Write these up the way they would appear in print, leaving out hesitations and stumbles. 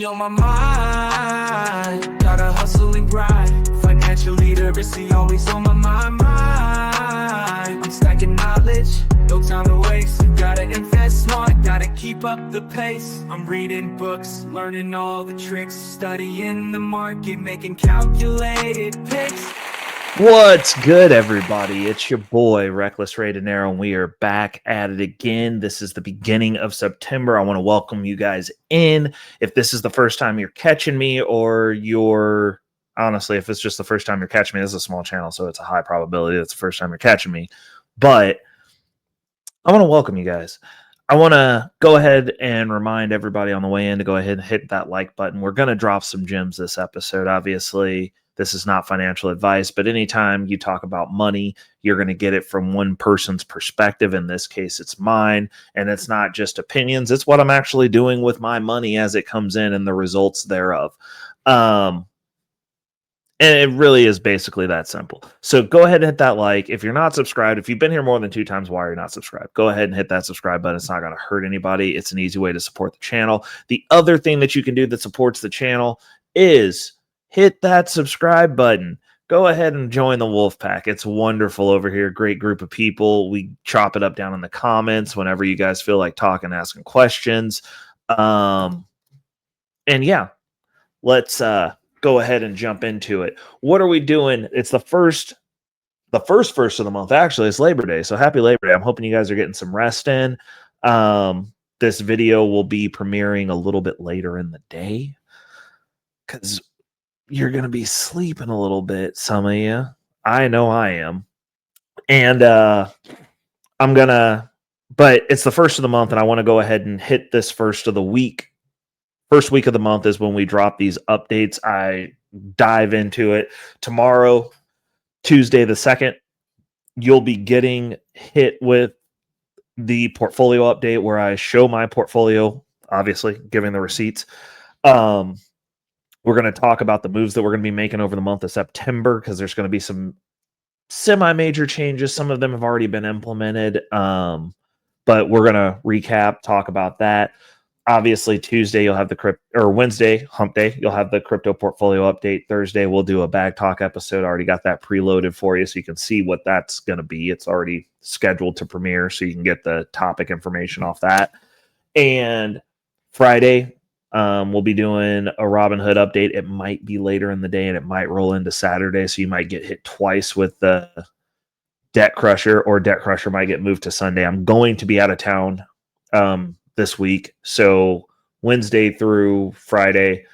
On my mind, gotta hustle and grind. Financial literacy always on my mind. I'm stacking knowledge, no time to waste. Gotta invest smart, gotta keep up the pace. I'm reading books, learning all the tricks, studying the market, making calculated picks. What's good, everybody? It's your boy, Reckless Ray Dinero, and we are back at it again. This is the beginning of September. I want to welcome you guys in. If this is the first time you're catching me, or honestly, if it's just the first time you're catching me, this is a small channel, so it's a high probability it's the first time you're catching me. But I want to welcome you guys. I want to go ahead and remind everybody on the way in to go ahead and hit that like button. We're going to drop some gems this episode, obviously. This is not financial advice, but anytime you talk about money, you're going to get it from one person's perspective. In this case, it's mine, and it's not just opinions. It's what I'm actually doing with my money as it comes in and the results thereof. And it really is basically that simple. So go ahead and hit that like. If you're not subscribed, if you've been here more than 2 times, why are you not subscribed? Go ahead and hit that subscribe button. It's not going to hurt anybody. It's an easy way to support the channel. The other thing that you can do that supports the channel is hit that subscribe button. Go ahead and join the Wolf Pack. It's wonderful over here. Great group of people. We chop it up down in the comments whenever you guys feel like talking, asking questions. And yeah, let's go ahead and jump into it. What are we doing? It's the first of the month. Actually, it's Labor Day. So happy Labor Day. I'm hoping you guys are getting some rest in. This video will be premiering a little bit later in the day because you're going to be sleeping a little bit, some of you. I know I am. And but it's the first of the month, and I want to go ahead and hit this first of the week. First week of the month is when we drop these updates. I dive into it. Tomorrow, Tuesday the 2nd, you'll be getting hit with the portfolio update where I show my portfolio, obviously, giving the receipts. We're going to talk about the moves that we're going to be making over the month of September because there's going to be some semi-major changes. Some of them have already been implemented, but we're going to recap, talk about that. Obviously, Tuesday you'll have Wednesday, hump day, you'll have the crypto portfolio update. Thursday we'll do a bag talk episode. I already got that preloaded for you so you can see what that's going to be. It's already scheduled to premiere so you can get the topic information off that. And Friday, we'll be doing a Robinhood update. It might be later in the day and it might roll into Saturday, so you might get hit twice with the Debt Crusher, or Debt Crusher might get moved to Sunday. I'm going to be out of town this week, so Wednesday through Friday,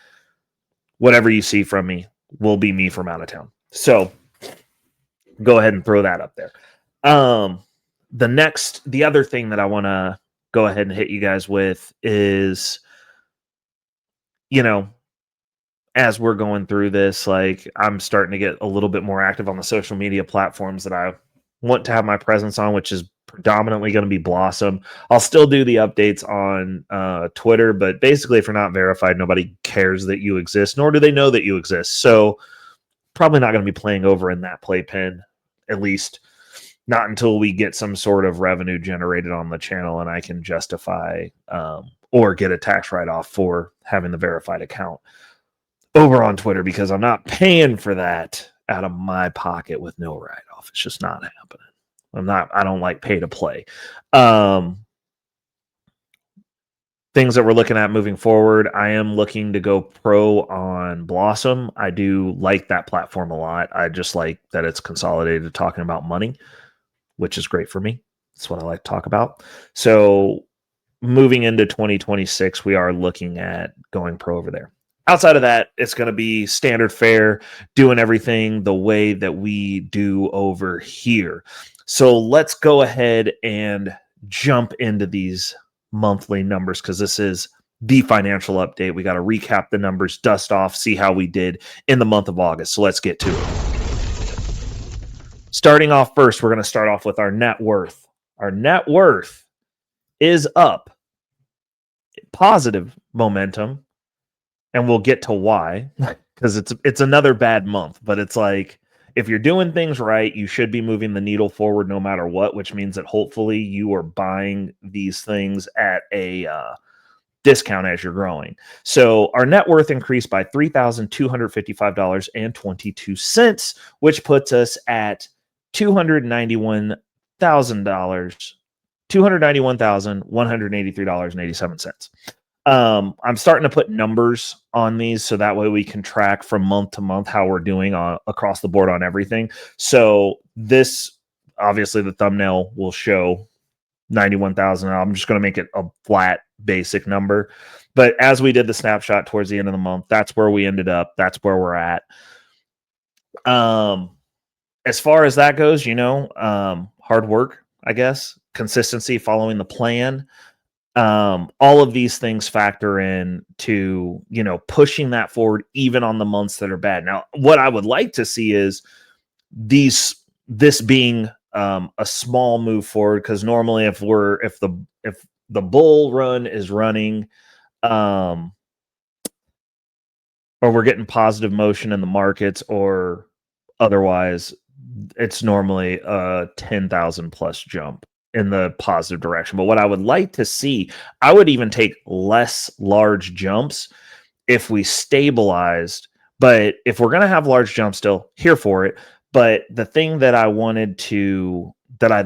whatever you see from me will be me from out of town. So go ahead and throw that up there. The other thing that I want to go ahead and hit you guys with is, as we're going through this, like, I'm starting to get a little bit more active on the social media platforms that I want to have my presence on, which is predominantly going to be Blossom. I'll still do the updates on Twitter, but basically if you're not verified, nobody cares that you exist, nor do they know that you exist. So probably not going to be playing over in that playpen, at least not until we get some sort of revenue generated on the channel and I can justify or get a tax write-off for having the verified account over on Twitter, because I'm not paying for that out of my pocket with no write-off. It's just not happening. I don't like pay to play. Things that we're looking at moving forward, I am looking to go pro on Blossom. I do like that platform a lot. I just like that it's consolidated talking about money, which is great for me. That's what I like to talk about. So moving into 2026, we are looking at going pro over there. Outside of that, it's going to be standard fare, doing everything the way that we do over here. So let's go ahead and jump into these monthly numbers, because this is the financial update. We got to recap the numbers, dust off, see how we did in the month of August. So let's get to it. Starting off first, we're going to start off with our net worth. Our net worth is up. Positive momentum. And we'll get to why, because it's another bad month. But it's like, if you're doing things right, you should be moving the needle forward no matter what, which means that hopefully you are buying these things at a discount as you're growing. So our net worth increased by $3,255.22, which puts us at $291,000, $291,183.87. I'm starting to put numbers on these so that way we can track from month to month how we're doing across the board on everything. So this, obviously, the thumbnail will show 91,000. I'm just going to make it a flat basic number. But as we did the snapshot towards the end of the month, that's where we ended up. That's where we're at. As far as that goes, hard work, I guess, consistency, following the plan. All of these things factor in to, pushing that forward even on the months that are bad. Now, what I would like to see is this being a small move forward, because normally if the bull run is running, or we're getting positive motion in the markets or otherwise, it's normally a 10,000 plus jump in the positive direction. But what I would like to see, I would even take less large jumps if we stabilized. But if we're going to have large jumps, still here for it. But the thing that I'd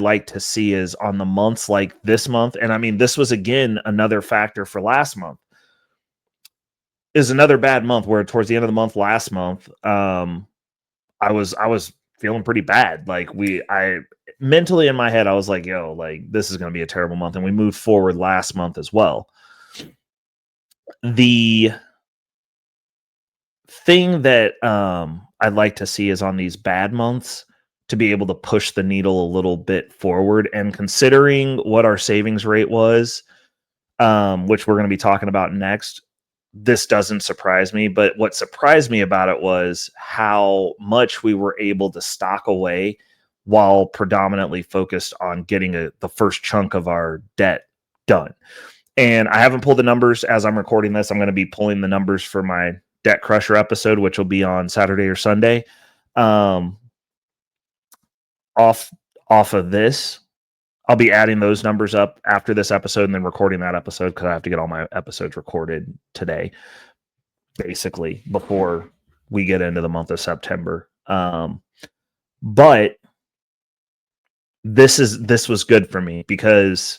like to see is on the months like this month. And I mean, this was again another factor for last month, is another bad month where towards the end of the month last month, I was feeling pretty bad. Like I mentally in my head, I was like, yo, like this is going to be a terrible month. And we moved forward last month as well. The thing that I'd like to see is on these bad months to be able to push the needle a little bit forward. And considering what our savings rate was, which we're going to be talking about next, this doesn't surprise me. But what surprised me about it was how much we were able to stock away while predominantly focused on getting the first chunk of our debt done. And I haven't pulled the numbers as I'm recording this. I'm going to be pulling the numbers for my Debt Crusher episode, which will be on Saturday or Sunday. Off of this, I'll be adding those numbers up after this episode and then recording that episode, because I have to get all my episodes recorded today, basically, before we get into the month of September. But this was good for me, because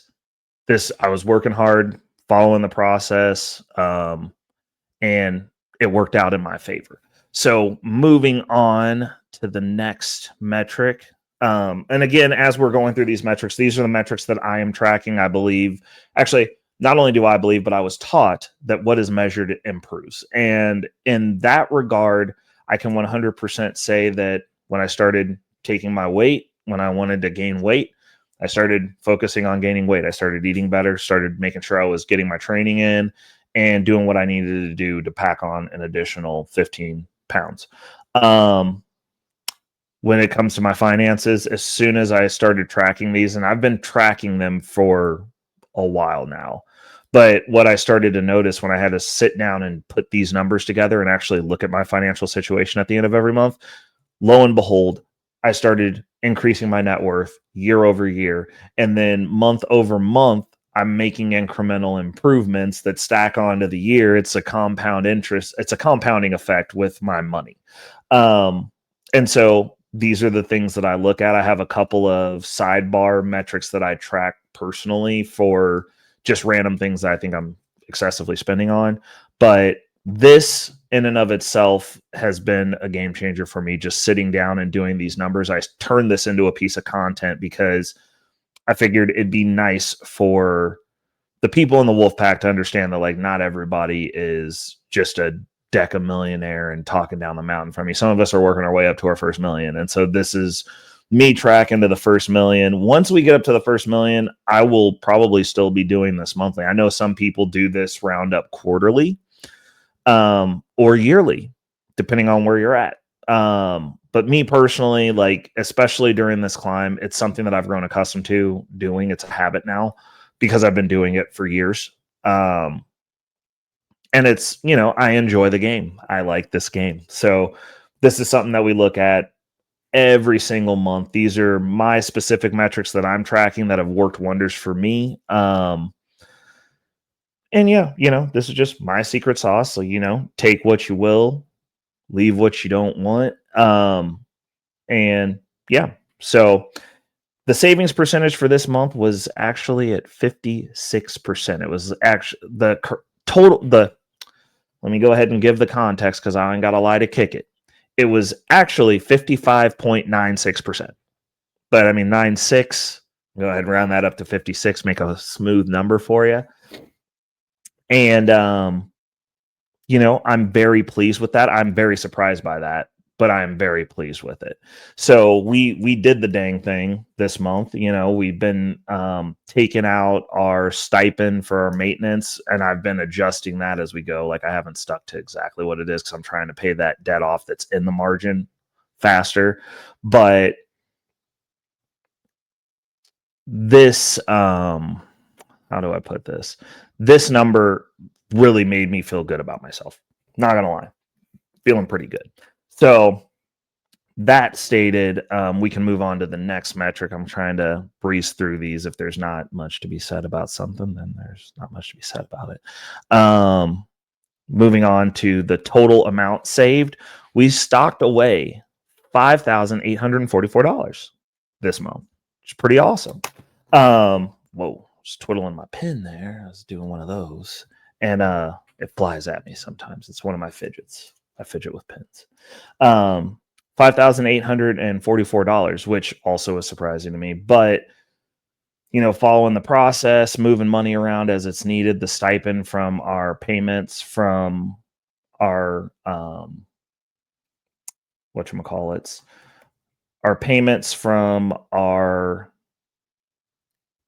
I was working hard, following the process, and it worked out in my favor. So moving on to the next metric. And again, as we're going through these metrics, these are the metrics that I am tracking. I believe, actually, not only do I believe, but I was taught that what is measured improves. And in that regard, I can 100% say that when I started taking my weight, when I wanted to gain weight, I started focusing on gaining weight. I started eating better, started making sure I was getting my training in and doing what I needed to do to pack on an additional 15 pounds. When it comes to my finances, as soon as I started tracking these, and I've been tracking them for a while now, but what I started to notice when I had to sit down and put these numbers together and actually look at my financial situation at the end of every month, lo and behold, I started increasing my net worth year over year. And then month over month, I'm making incremental improvements that stack onto the year. It's a compound interest. It's a compounding effect with my money. And so these are the things that I look at. I have a couple of sidebar metrics that I track personally for just random things that I think I'm excessively spending on. But this in and of itself has been a game changer for me, just sitting down and doing these numbers. I turned this into a piece of content because I figured it'd be nice for the people in the wolf pack to understand that, like, not everybody is just a deca millionaire and talking down the mountain from me. Some of us are working our way up to our first million. And so this is me tracking to the first million. Once we get up to the first million, I will probably still be doing this monthly. I know some people do this roundup quarterly, or yearly, depending on where you're at. But me personally, like, especially during this climb, it's something that I've grown accustomed to doing. It's a habit now because I've been doing it for years. And it's, I enjoy the game. I like this game. So this is something that we look at every single month. These are my specific metrics that I'm tracking that have worked wonders for me. And yeah, this is just my secret sauce. So, take what you will, leave what you don't want. And yeah, so the savings percentage for this month was actually at 56%. It was actually let me go ahead and give the context because I ain't got a lie to kick it. It was actually 55.96%. But I mean, 96, go ahead and round that up to 56, make a smooth number for you. And, I'm very pleased with that. I'm very surprised by that, but I'm very pleased with it. So we did the dang thing this month. We've been taking out our stipend for our maintenance, and I've been adjusting that as we go. Like, I haven't stuck to exactly what it is because I'm trying to pay that debt off that's in the margin faster. But this, how do I put this? This number really made me feel good about myself. Not gonna lie, feeling pretty good. So that stated, we can move on to the next metric. I'm trying to breeze through these. If there's not much to be said about something, then there's not much to be said about it. Moving on to the total amount saved, we stocked away $5,844 this month, which is pretty awesome. Whoa, just twiddling my pen there. I was doing one of those, and it flies at me sometimes. It's one of my fidgets. I fidget with pens. $5,844, which also is surprising to me. But, following the process, moving money around as it's needed, the stipend from our payments from our, whatchamacallits, our payments from our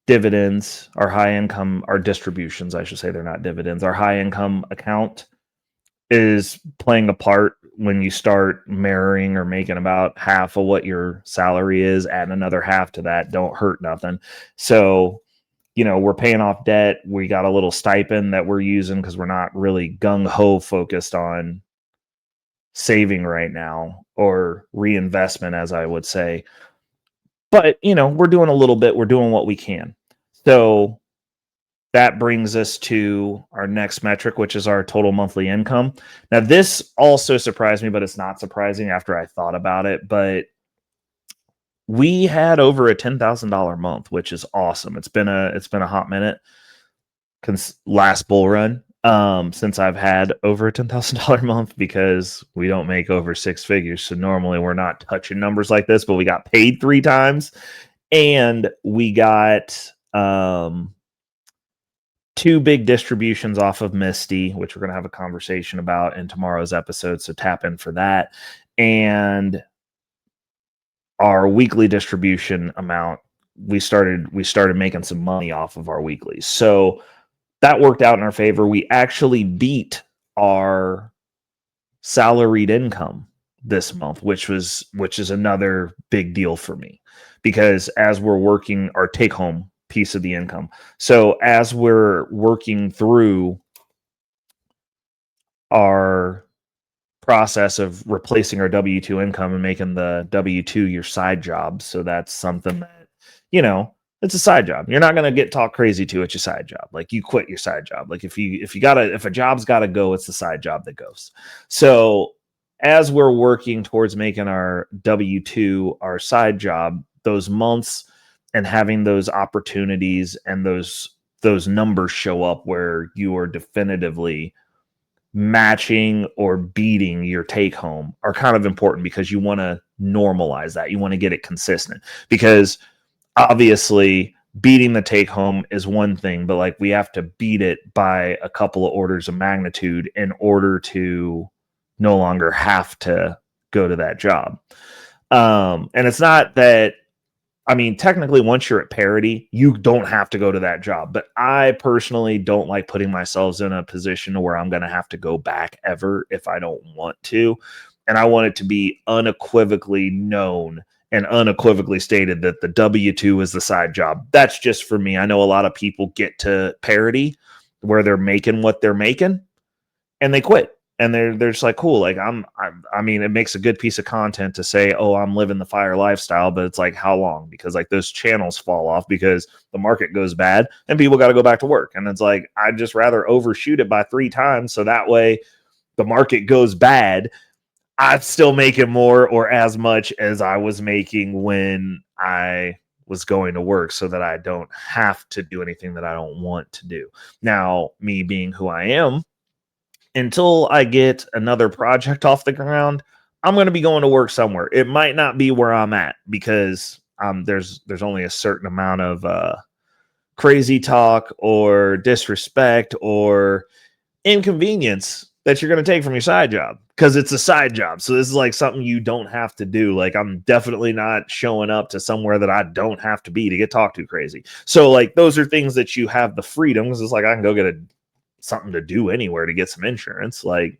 dividends, our high income, our distributions, I should say, they're not dividends. Our high income account is playing a part when you start mirroring or making about half of what your salary is, adding another half to that, don't hurt nothing. So, we're paying off debt. We got a little stipend that we're using because we're not really gung-ho focused on saving right now, or reinvestment, as I would say. But, we're doing a little bit. We're doing what we can. So that brings us to our next metric, which is our total monthly income. Now, this also surprised me, but it's not surprising after I thought about it. But we had over a $10,000 month, which is awesome. It's been a hot minute, last bull run, since I've had over a $10,000 month, because we don't make over six figures. So normally we're not touching numbers like this, but we got paid 3 times, and we got 2 big distributions off of Misty, which we're going to have a conversation about in tomorrow's episode. So tap in for that. And our weekly distribution amount, we started making some money off of our weeklies. So that worked out in our favor. We actually beat our salaried income this month, which is another big deal for me, because as we're working our take home piece of the income. So as we're working through our process of replacing our W-2 income and making the W-2 your side job. So that's something that, it's a side job. You're not going to get talked crazy to. It's your side job. Like, you quit your side job. Like, if a job's got to go, it's the side job that goes. So as we're working towards making our W-2 our side job, those months and having those opportunities and those numbers show up where you are definitively matching or beating your take home are kind of important, because you want to normalize that. You want to get it consistent, because obviously beating the take home is one thing, but like, we have to beat it by a couple of orders of magnitude in order to no longer have to go to that job. And it's not that, technically, once you're at parity, you don't have to go to that job. But I personally don't like putting myself in a position where I'm going to have to go back ever if I don't want to. And I want it to be unequivocally known and unequivocally stated that the W-2 is the side job. That's just for me. I know a lot of people get to parity where they're making what they're making and they quit. And they're just like, cool. Like I mean, it makes a good piece of content to say, oh, I'm living the fire lifestyle, but it's like, how long? Because like those channels fall off because the market goes bad and people got to go back to work. And it's like, I'd just rather overshoot it by 3 times. So that way the market goes bad, I'm still making more or as much as I was making when I was going to work, so that I don't have to do anything that I don't want to do. Now, me being who I am, until I get another project off the ground, I'm going to be going to work somewhere. It might not be where I'm at because there's only a certain amount of crazy talk or disrespect or inconvenience that you're going to take from your side job, because it's a side job. So this is like something you don't have to do. Like, I'm definitely not showing up to somewhere that I don't have to be to get talked to crazy. So like those are things that you have the freedom, because it's like I can go get something to do anywhere to get some insurance. Like,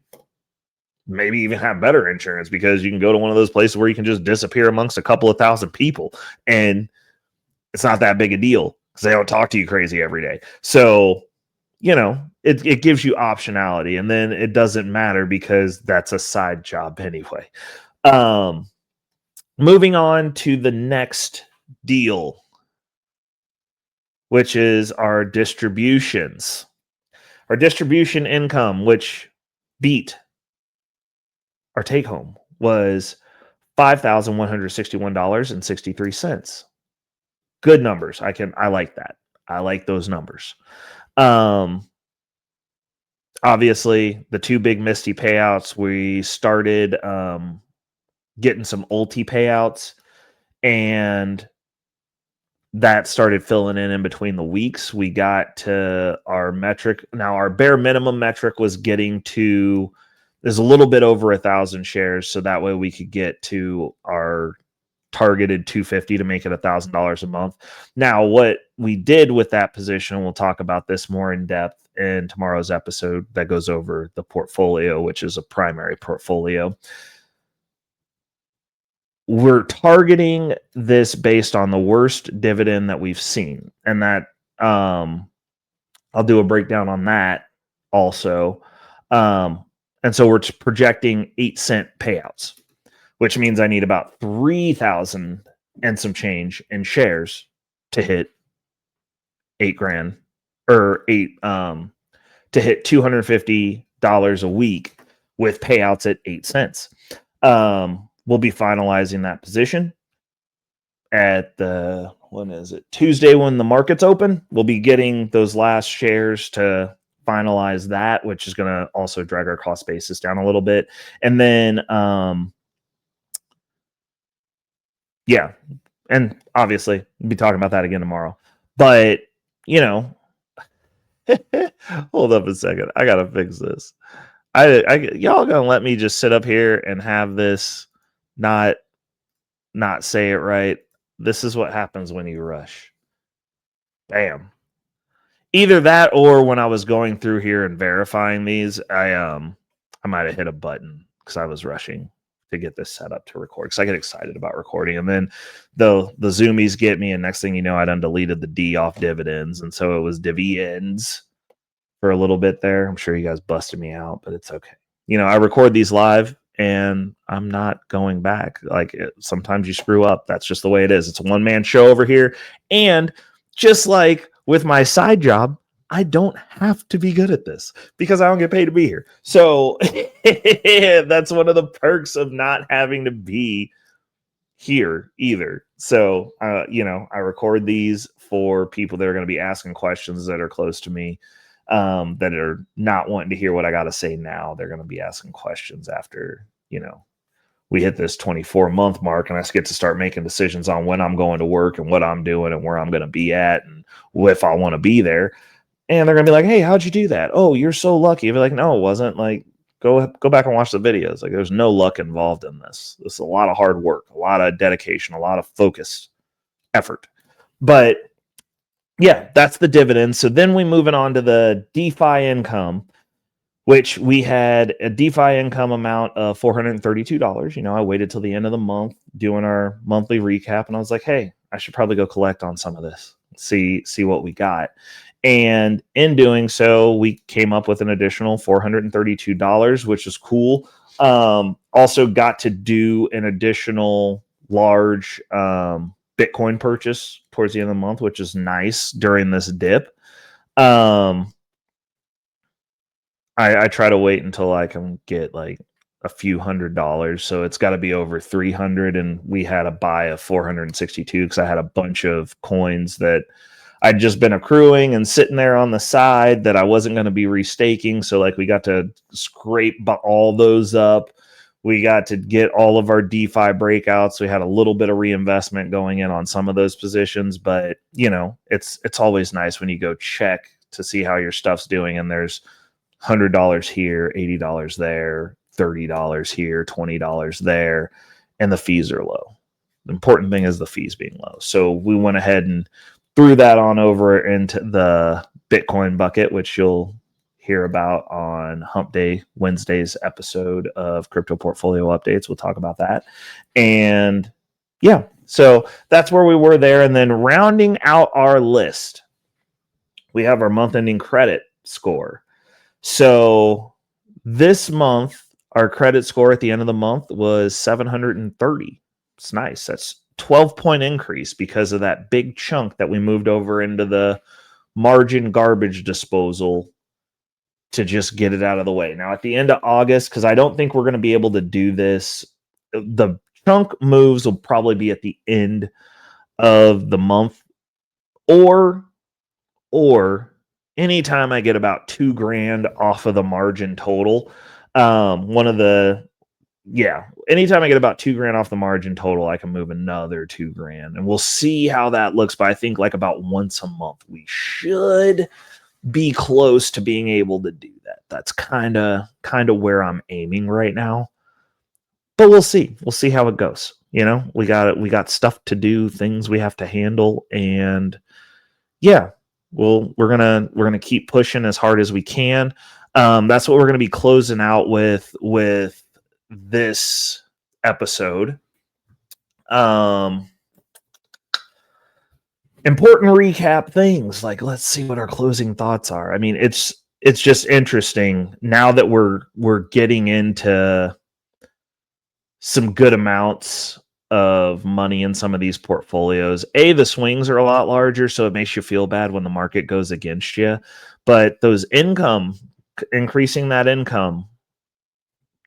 maybe even have better insurance, because you can go to one of those places where you can just disappear amongst a couple of thousand people and it's not that big a deal because they don't talk to you crazy every day. So, you know, it gives you optionality, and then it doesn't matter because that's a side job anyway. Moving on to the next deal, which is our distributions. Our distribution income, which beat our take home, was $5,161.63. Good numbers. I like that. I like those numbers. Obviously, the 2 big Misty payouts, we started getting some ulti payouts, and that started filling in between the weeks. We got to our metric. Now, our bare minimum metric was getting to, there's a little bit over 1,000 shares, so that way we could get to our targeted 250 to make it $1,000 a month. Now, what we did with that position, we'll talk about this more in depth in tomorrow's episode that goes over the portfolio, which is a primary portfolio. We're targeting this based on the worst dividend that we've seen, and that I'll do a breakdown on that also. And so we're projecting 8-cent payouts, which means I need about 3,000 and some change in shares to hit $8,000 or to hit $250 a week with payouts at 8 cents. We'll be finalizing that position at Tuesday when the market's open. We'll be getting those last shares to finalize that, which is going to also drag our cost basis down a little bit. And then, yeah, and obviously we'll be talking about that again tomorrow. But, you know, hold up a second. I got to fix this. Y'all gonna let me just sit up here and have this not say it right? This is what happens when you rush. Bam. Either that, or when I was going through here and verifying these, I might have hit a button because I was rushing to get this set up to record, because I get excited about recording, and then the zoomies get me, and next thing you know, I done deleted the D off dividends, and so it was dividends for a little bit there. I'm sure you guys busted me out, but it's okay. You know, I record these live and I'm not going back. Like, sometimes you screw up. That's just the way it is. It's a one-man show over here. And just like with my side job, I don't have to be good at this because I don't get paid to be here. So that's one of the perks of not having to be here either. So, you know, I record these for people that are going to be asking questions that are close to me, that are not wanting to hear what I got to say now. They're going to be asking questions after, you know, we hit this 24-month mark and I get to start making decisions on when I'm going to work and what I'm doing and where I'm going to be at and if I want to be there. And they're going to be like, hey, how'd you do that? Oh, you're so lucky. I'll be like, no, it wasn't. Like, go back and watch the videos. Like, there's no luck involved in this. This is a lot of hard work, a lot of dedication, a lot of focused effort. But yeah, that's the dividend. So then we moving on to the DeFi income, which we had a DeFi income amount of $432. You know, I waited till the end of the month doing our monthly recap, and I was like, hey, I should probably go collect on some of this, see what we got. And in doing so, we came up with an additional $432, which is cool. Also got to do an additional large Bitcoin purchase towards the end of the month, which is nice during this dip. I try to wait until I can get like a few $100s, so it's got to be over 300, and we had a buy of 462 because I had a bunch of coins that I'd just been accruing and sitting there on the side that I wasn't going to be restaking. So like we got to scrape all those up. We got to get all of our DeFi breakouts. We had a little bit of reinvestment going in on some of those positions, but you know, it's always nice when you go check to see how your stuff's doing, and there's $100 here, $80 there, $30 here, $20 there, and the fees are low. The important thing is the fees being low. So we went ahead and threw that on over into the Bitcoin bucket, which you'll hear about on Hump Day Wednesday's episode of Crypto Portfolio Updates. We'll talk about that. And yeah, so that's where we were there. And then rounding out our list, we have our month-ending credit score. So this month, our credit score at the end of the month was 730. It's nice. That's 12-point increase because of that big chunk that we moved over into the margin garbage disposal to just get it out of the way. Now, at the end of August, because I don't think we're going to be able to do this, the chunk moves will probably be at the end of the month, or anytime I get about $2,000 off of the margin total. Anytime I get about $2,000 off the margin total, I can move another $2,000, and we'll see how that looks. But I think like about once a month, we should be close to being able to do that. That's kind of where I'm aiming right now. But we'll see. We'll see how it goes. You know, we got stuff to do, things we have to handle, and yeah, we're gonna keep pushing as hard as we can. That's what we're gonna be closing out with this episode. Important recap things, like let's see what our closing thoughts are. I mean, it's just interesting now that we're getting into some good amounts of money in some of these portfolios. The swings are a lot larger, so it makes you feel bad when the market goes against you. But those increasing that income,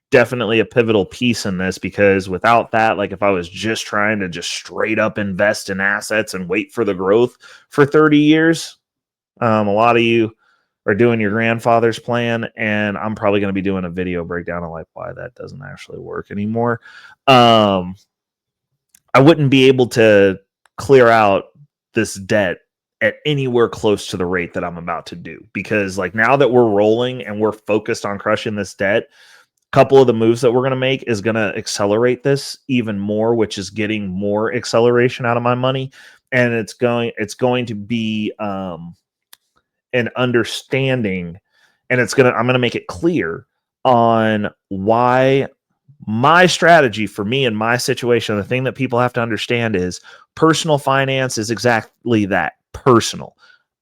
definitely a pivotal piece in this, because without that, like if I was just trying to just straight up invest in assets and wait for the growth for 30 years, a lot of you are doing your grandfather's plan, and I'm probably going to be doing a video breakdown on like why that doesn't actually work anymore. I wouldn't be able to clear out this debt at anywhere close to the rate that I'm about to do, because like now that we're rolling and we're focused on crushing this debt, a couple of the moves that we're going to make is going to accelerate this even more, which is getting more acceleration out of my money. And it's going to be an understanding, and I'm going to make it clear on why my strategy for me in my situation. The thing that people have to understand is personal finance is exactly that, personal.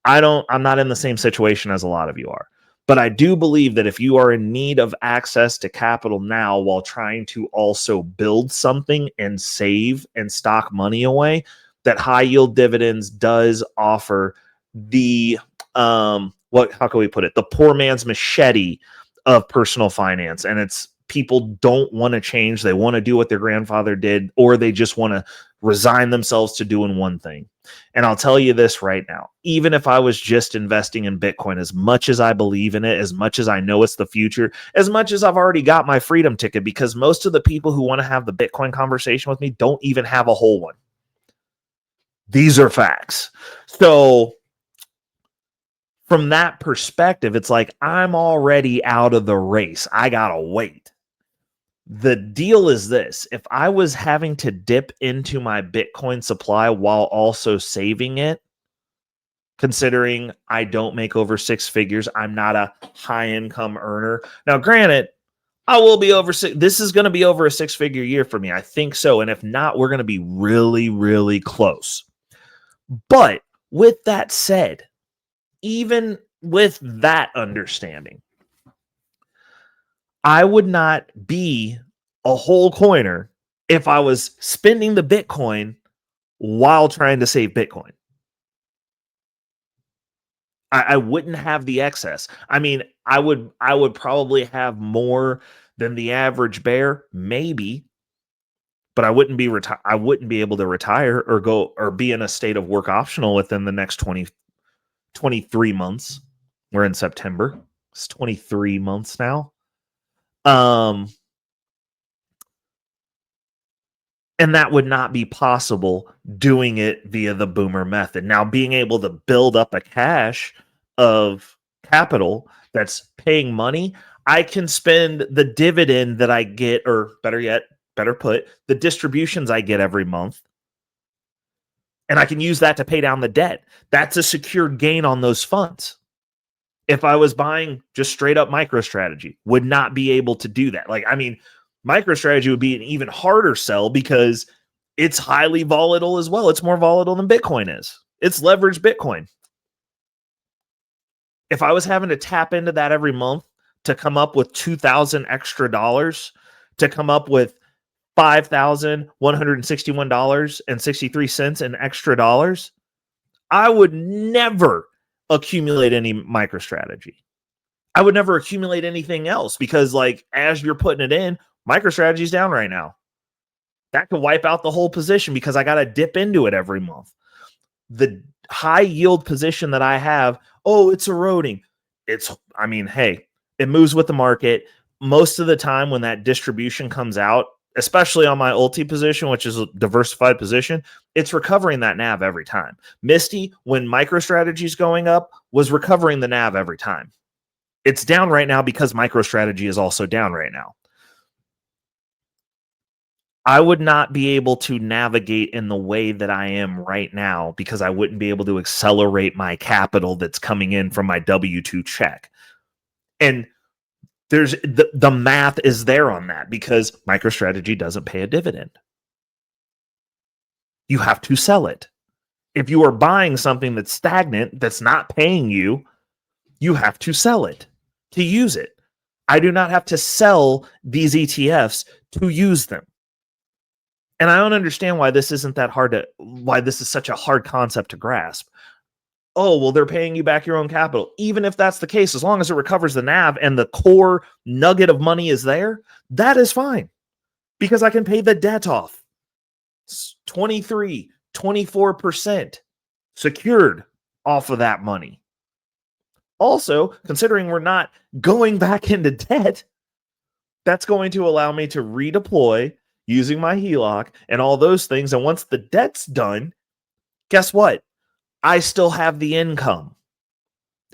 I'm not in the same situation as a lot of you are, but I do believe that if you are in need of access to capital now while trying to also build something and save and stock money away, that high yield dividends does offer the how can we put it? The poor man's machete of personal finance. And it's, people don't want to change. They want to do what their grandfather did, or they just want to resign themselves to doing one thing. And I'll tell you this right now, even if I was just investing in Bitcoin, as much as I believe in it, as much as I know it's the future, as much as I've already got my freedom ticket, because most of the people who want to have the Bitcoin conversation with me don't even have a whole one. These are facts. So from that perspective, it's like I'm already out of the race. I gotta wait. The deal is this: if I was having to dip into my Bitcoin supply while also saving it, considering I don't make over six figures, I'm not a high income earner. Now, granted, I will be this is going to be over a 6-figure year for me. I think so. And if not, we're going to be really, really close. But with that said, even with that understanding, I would not be a whole coiner if I was spending the Bitcoin while trying to save Bitcoin. I wouldn't have the excess. I mean, I would probably have more than the average bear, maybe, but I wouldn't be able to retire or go or be in a state of work optional within the next 23 months. We're in September. It's 23 months now. And that would not be possible doing it via the boomer method. Now, being able to build up a cache of capital that's paying money, I can spend the dividend that I get, or better put, the distributions I get every month, and I can use that to pay down the debt. That's a secured gain on those funds. If I was buying just straight up MicroStrategy, would not be able to do that. Like, I mean, MicroStrategy would be an even harder sell because it's highly volatile as well. It's more volatile than Bitcoin is. It's leveraged Bitcoin. If I was having to tap into that every month to come up with $2,000 extra dollars, to come up with $5,161.63 in extra dollars, I would never accumulate any MicroStrategy. I would never accumulate anything else because, like, as you're putting it in, MicroStrategy's down right now. That could wipe out the whole position because I got to dip into it every month. The high yield position that I have, it's eroding. Hey, it moves with the market. Most of the time when that distribution comes out, especially on my ulti position, which is a diversified position, it's recovering that NAV every time. Misty, when MicroStrategy's going up, was recovering the NAV every time. It's down right now because MicroStrategy is also down right now. I would not be able to navigate in the way that I am right now because I wouldn't be able to accelerate my capital that's coming in from my W-2 check. And there's the math is there on that because MicroStrategy doesn't pay a dividend. You have to sell it. If you are buying something that's stagnant, that's not paying you, you have to sell it to use it. I do not have to sell these ETFs to use them. And I don't understand why this isn't that hard why this is such a hard concept to grasp. Oh, well, they're paying you back your own capital. Even if that's the case, as long as it recovers the NAV and the core nugget of money is there, that is fine because I can pay the debt off. It's 23, 24% secured off of that money. Also, considering we're not going back into debt, that's going to allow me to redeploy using my HELOC and all those things. And once the debt's done, guess what? I still have the income.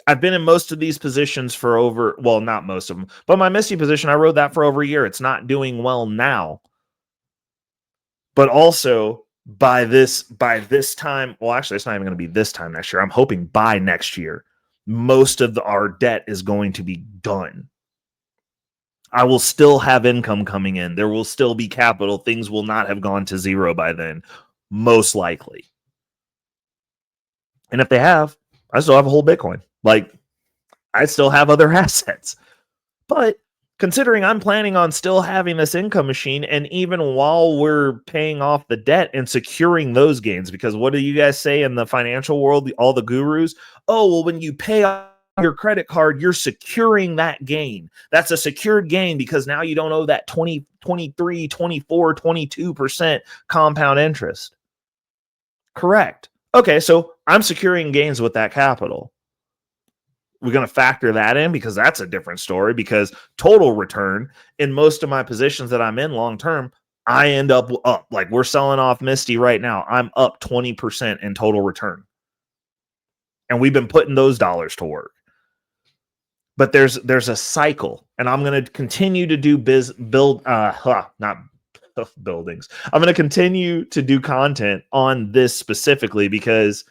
I've been in most of these positions for not most of them, but my Misty position, I rode that for over a year. It's not doing well now. But also by this time, well, actually, it's not even going to be this time next year. I'm hoping by next year, most of our debt is going to be done. I will still have income coming in. There will still be capital. Things will not have gone to zero by then, most likely. And if they have, I still have a whole Bitcoin. Like, I still have other assets. But considering I'm planning on still having this income machine, and even while we're paying off the debt and securing those gains, because what do you guys say in the financial world, all the gurus? Oh, well, when you pay off your credit card, you're securing that gain. That's a secured gain because now you don't owe that 20, 23, 24, 22% compound interest. Correct. Okay, so I'm securing gains with that capital. We're going to factor that in because that's a different story because total return in most of my positions that I'm in long term, I end up. Like we're selling off Misty right now. I'm up 20% in total return. And we've been putting those dollars to work. But there's a cycle, and I'm going to continue to do buildings. I'm going to continue to do content on this specifically because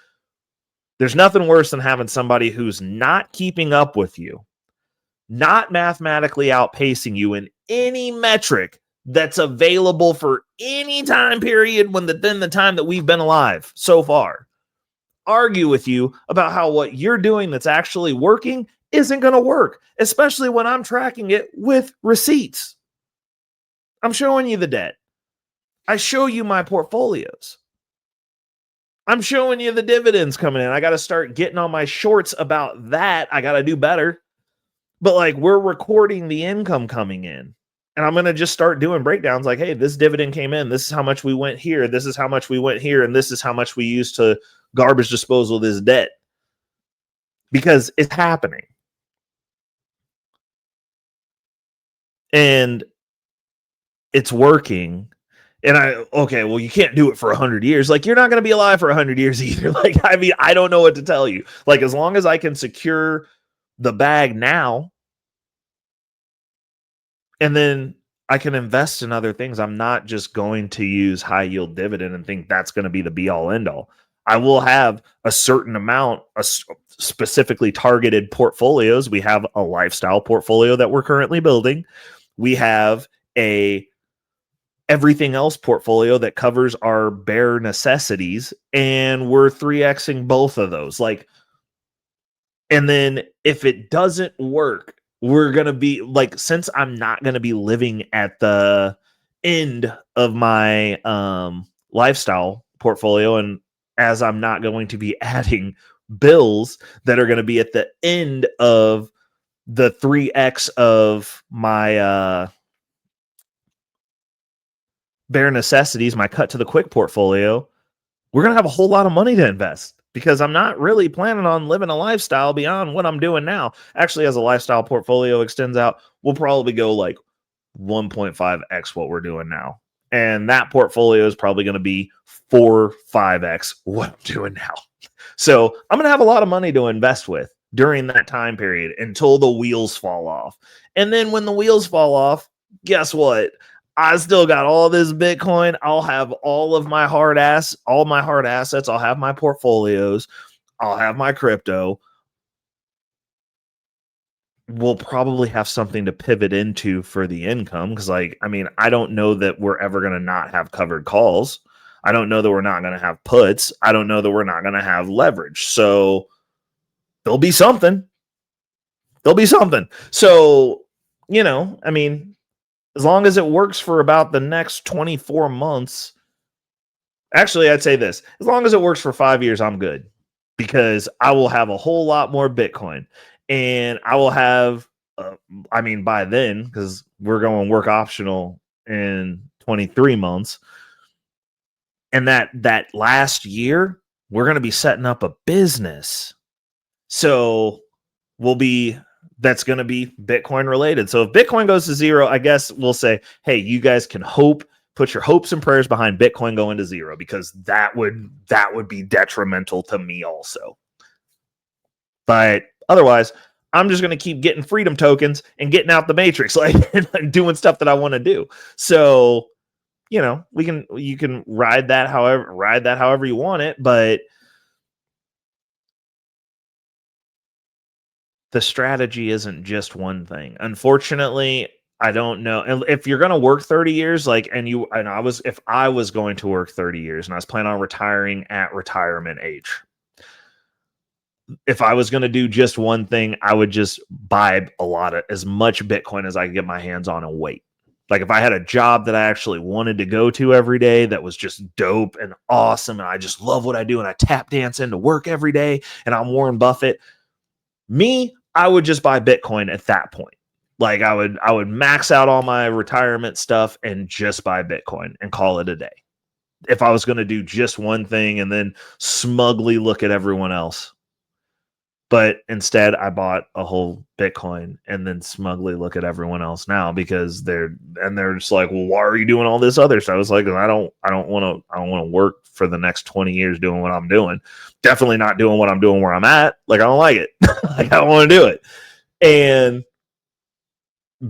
there's nothing worse than having somebody who's not keeping up with you, not mathematically outpacing you in any metric that's available for any time period within the time that we've been alive so far. argue with you about how what you're doing that's actually working isn't going to work, especially when I'm tracking it with receipts. I'm showing you the debt. I show you my portfolios. I'm showing you the dividends coming in. I got to start getting on my shorts about that. I got to do better. But like, we're recording the income coming in. And I'm going to just start doing breakdowns like, hey, this dividend came in. This is how much we went here. This is how much we went here. And this is how much we used to garbage disposal this debt. Because it's happening. And it's working. And okay, well, you can't do it for 100 years. Like, you're not going to be alive for 100 years either. Like, I mean, I don't know what to tell you. Like, as long as I can secure the bag now, and then I can invest in other things, I'm not just going to use high yield dividend and think that's going to be the be all end all. I will have a certain amount of specifically targeted portfolios. We have a lifestyle portfolio that we're currently building. We have a everything else portfolio that covers our bare necessities, and we're 3xing both of those. Like, and then if it doesn't work, we're going to be like, since I'm not going to be living at the end of my lifestyle portfolio, and as I'm not going to be adding bills that are going to be at the end of the 3x of my bare necessities, my cut to the quick portfolio, we're going to have a whole lot of money to invest, because I'm not really planning on living a lifestyle beyond what I'm doing now. Actually, as a lifestyle portfolio extends out, we'll probably go like 1.5x what we're doing now. And that portfolio is probably going to be 4-5x what I'm doing now. So I'm going to have a lot of money to invest with during that time period until the wheels fall off. And then when the wheels fall off, guess what? I still got all this Bitcoin. I'll have all of my hard assets. I'll have my portfolios. I'll have my crypto. We'll probably have something to pivot into for the income. Because, like, I mean, I don't know that we're ever going to not have covered calls. I don't know that we're not going to have puts. I don't know that we're not going to have leverage. So there'll be something. So, you know, I mean, as long as it works for about the next 24 months, actually, I'd say this, as long as it works for 5 years, I'm good, because I will have a whole lot more Bitcoin, and I will have, I mean, by then, because we're going work optional in 23 months. And that last year, we're going to be setting up a business. So that's going to be Bitcoin related. So if Bitcoin goes to zero, I guess we'll say, hey, you guys can put your hopes and prayers behind Bitcoin going to zero, because that would be detrimental to me also. But otherwise, I'm just going to keep getting freedom tokens and getting out the matrix, like, and doing stuff that I want to do. So, you know, you can ride that however you want it, but the strategy isn't just one thing. Unfortunately, I don't know. And if you're going to work 30 years, like, if I was going to work 30 years and I was planning on retiring at retirement age, if I was going to do just one thing, I would just buy as much Bitcoin as I could get my hands on and wait. Like, if I had a job that I actually wanted to go to every day that was just dope and awesome, and I just love what I do, and I tap dance into work every day, and I'm Warren Buffett, I would just buy Bitcoin at that point. Like, I would max out all my retirement stuff and just buy Bitcoin and call it a day. If I was going to do just one thing and then smugly look at everyone else. But instead, I bought a whole Bitcoin and then smugly look at everyone else now, because they're just like, well, why are you doing all this other stuff? I was like, I don't want to work for the next 20 years doing what I'm doing. Definitely not doing what I'm doing where I'm at. Like, I don't like it. Like, I don't want to do it. And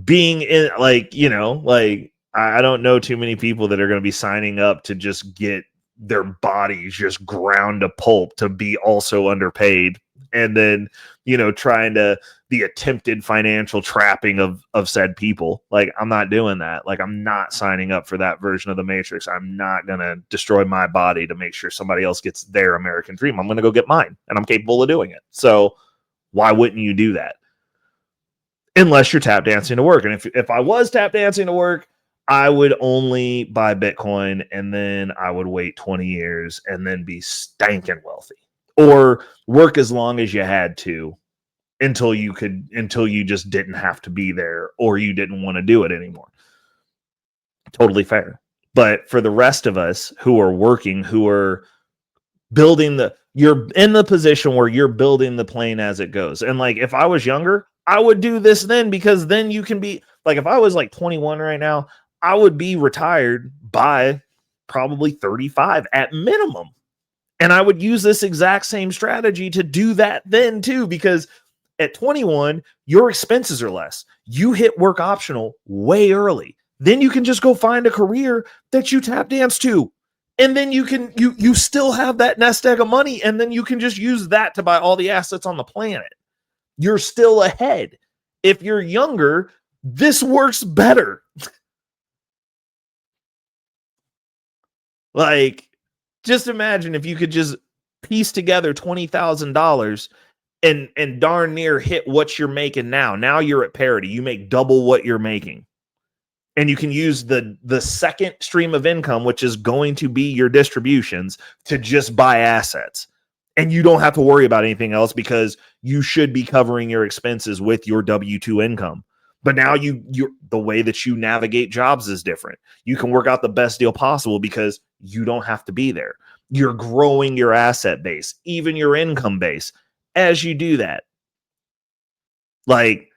being in, like, you know, like, I don't know too many people that are going to be signing up to just get their bodies just ground to pulp to be also underpaid. And then, you know, trying to the attempted financial trapping of said people. Like, I'm not doing that. Like, I'm not signing up for that version of the Matrix. I'm not going to destroy my body to make sure somebody else gets their American dream. I'm going to go get mine, and I'm capable of doing it. So why wouldn't you do that? Unless you're tap dancing to work. And if I was tap dancing to work, I would only buy Bitcoin, and then I would wait 20 years and then be stankin' wealthy, or work as long as you had to until you just didn't have to be there, or you didn't want to do it anymore. Totally fair. But for the rest of us who are working, who are building you're in the position where you're building the plane as it goes. And like, if I was younger, I would do this then, because then you can be like, if I was like 21 right now, I would be retired by probably 35 at minimum. And I would use this exact same strategy to do that then too, because at 21, your expenses are less. You hit work optional way early. Then you can just go find a career that you tap dance to. And then you still have that nest egg of money, and then you can just use that to buy all the assets on the planet. You're still ahead. If you're younger, this works better. Like, just imagine if you could just piece together $20,000 and darn near hit what you're making now. Now you're at parity. You make double what you're making. And you can use the second stream of income, which is going to be your distributions, to just buy assets. And you don't have to worry about anything else, because you should be covering your expenses with your W-2 income. But now the way that you navigate jobs is different. You can work out the best deal possible because you don't have to be there. You're growing your asset base, even your income base, as you do that. Like,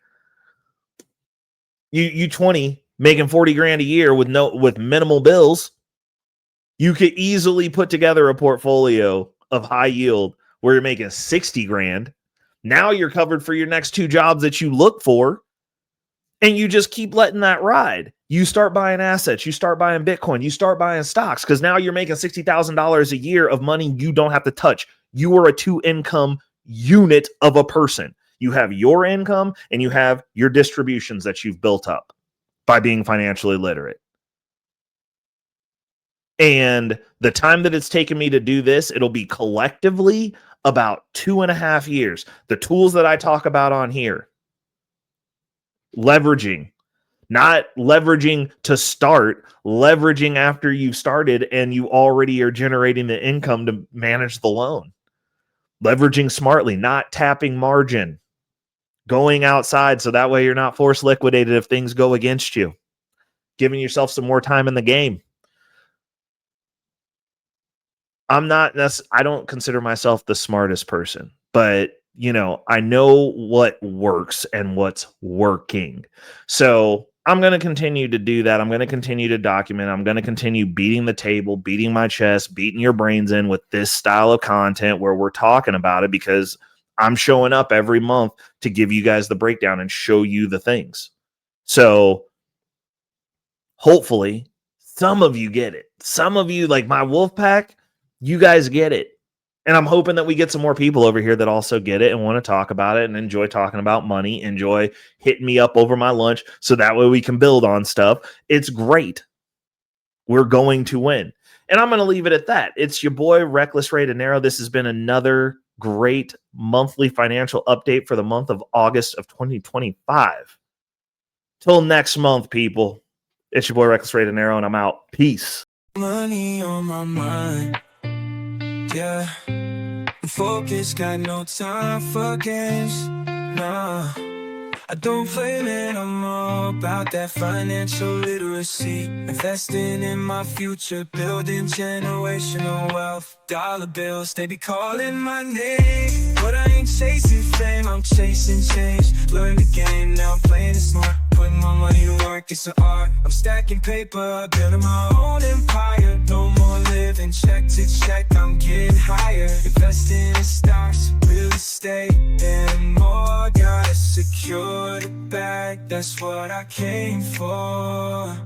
you 20 making 40 grand a year with minimal bills, you could easily put together a portfolio of high yield where you're making 60 grand. Now you're covered for your next two jobs that you look for, and you just keep letting that ride. You start buying assets, you start buying Bitcoin, you start buying stocks, because now you're making $60,000 a year of money you don't have to touch. You are a two-income unit of a person. You have your income and you have your distributions that you've built up by being financially literate. And the time that it's taken me to do this, it'll be collectively about 2.5 years. The tools that I talk about on here, leveraging, not leveraging to start, leveraging after you've started and you already are generating the income to manage the loan. Leveraging smartly, not tapping margin, going outside so that way you're not forced liquidated if things go against you, giving yourself some more time in the game. I don't consider myself the smartest person, but I know what works and what's working. So I'm going to continue to do that. I'm going to continue to document. I'm going to continue beating the table, beating my chest, beating your brains in with this style of content where we're talking about it, because I'm showing up every month to give you guys the breakdown and show you the things. So hopefully some of you get it. Some of you, like my wolf pack, you guys get it. And I'm hoping that we get some more people over here that also get it and want to talk about it and enjoy talking about money, enjoy hitting me up over my lunch, so that way we can build on stuff. It's great. We're going to win. And I'm going to leave it at that. It's your boy, Reckless Ray Dinero. This has been another great monthly financial update for the month of August of 2025. Till next month, people. It's your boy, Reckless Ray Dinero, and I'm out. Peace. Money on my mind. Yeah, focus, got no time for games. Nah, I don't play, man, I'm all about that financial literacy. Investing in my future, building generational wealth. Dollar bills, they be calling my name, but I ain't chasing fame, I'm chasing change. Learn the game, now I'm playing it smart. Putting my money to work, it's an art. I'm stacking paper, building my own empire. No more living check to check, I'm getting higher. Investing in stocks, real estate, and more. Gotta secure the bag, that's what I came for.